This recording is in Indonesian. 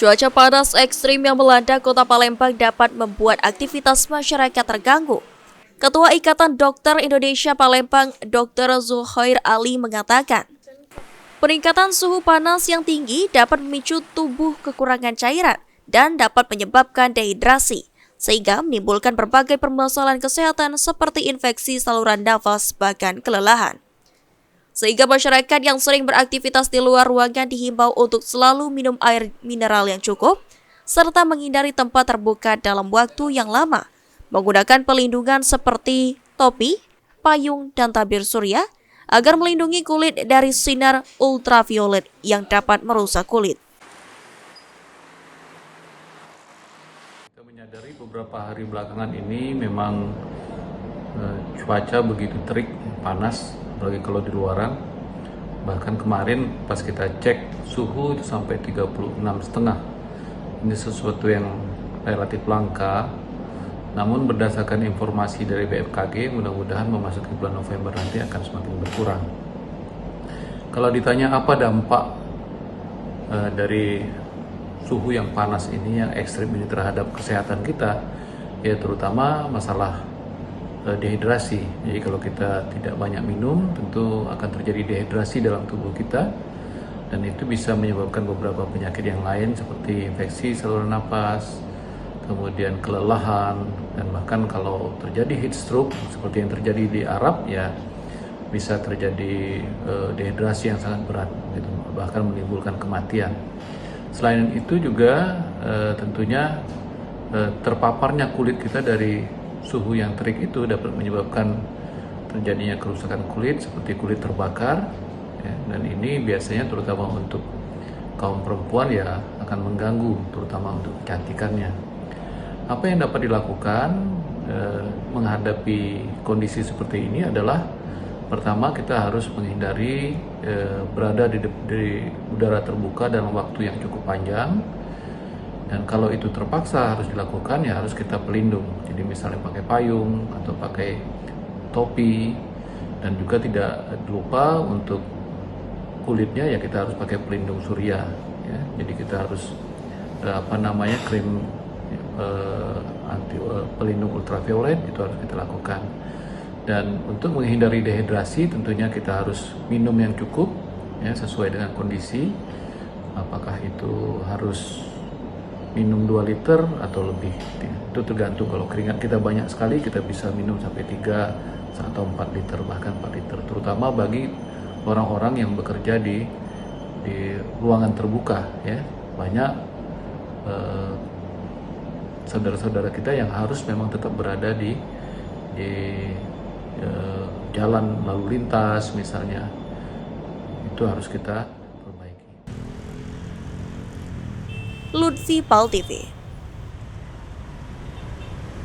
Cuaca panas ekstrim yang melanda Kota Palembang dapat membuat aktivitas masyarakat terganggu. Ketua Ikatan Dokter Indonesia Palembang, Dr. Zuhair Ali mengatakan, peningkatan suhu panas yang tinggi dapat memicu tubuh kekurangan cairan dan dapat menyebabkan dehidrasi, sehingga menimbulkan berbagai permasalahan kesehatan seperti infeksi saluran nafas bahkan kelelahan. Sehingga masyarakat yang sering beraktivitas di luar ruangan dihimbau untuk selalu minum air mineral yang cukup, serta menghindari tempat terbuka dalam waktu yang lama, menggunakan pelindungan seperti topi, payung, dan tabir surya, agar melindungi kulit dari sinar ultraviolet yang dapat merusak kulit. Kita menyadari beberapa hari belakangan ini memang cuaca begitu terik, panas, apalagi kalau di luaran. Bahkan kemarin pas kita cek suhu itu sampai 36,5. Ini sesuatu yang relatif langka. Namun berdasarkan informasi dari BMKG, mudah-mudahan memasuki bulan November nanti akan semakin berkurang. Kalau ditanya apa dampak dari suhu yang panas ini, yang ekstrim ini terhadap kesehatan kita, ya terutama masalah dehidrasi. Jadi kalau kita tidak banyak minum, tentu akan terjadi dehidrasi dalam tubuh kita, dan itu bisa menyebabkan beberapa penyakit yang lain seperti infeksi saluran napas, kemudian kelelahan, dan bahkan kalau terjadi heat stroke seperti yang terjadi di Arab, ya bisa terjadi dehidrasi yang sangat berat, gitu, bahkan menimbulkan kematian. Selain itu juga tentunya terpaparnya kulit kita dari suhu yang terik itu dapat menyebabkan terjadinya kerusakan kulit seperti kulit terbakar, ya, dan ini biasanya terutama untuk kaum perempuan ya akan mengganggu, terutama untuk kecantikannya. Apa yang dapat dilakukan menghadapi kondisi seperti ini adalah, pertama kita harus menghindari berada di udara terbuka dalam waktu yang cukup panjang. Dan kalau itu terpaksa harus dilakukan, ya harus kita pelindung. Jadi misalnya pakai payung atau pakai topi, dan juga tidak lupa untuk kulitnya ya kita harus pakai pelindung surya. Ya. Jadi kita harus krim pelindung ultraviolet itu harus kita lakukan. Dan untuk menghindari dehidrasi tentunya kita harus minum yang cukup, ya sesuai dengan kondisi. Apakah itu harus minum 2 liter atau lebih, itu tergantung. Kalau keringat kita banyak sekali, kita bisa minum sampai 3 atau 4 liter, bahkan 4 liter, terutama bagi orang-orang yang bekerja di ruangan terbuka, ya. Banyak saudara-saudara kita yang harus memang tetap berada di jalan lalu lintas misalnya, itu harus kita perbaiki. Lutfi Pal TV.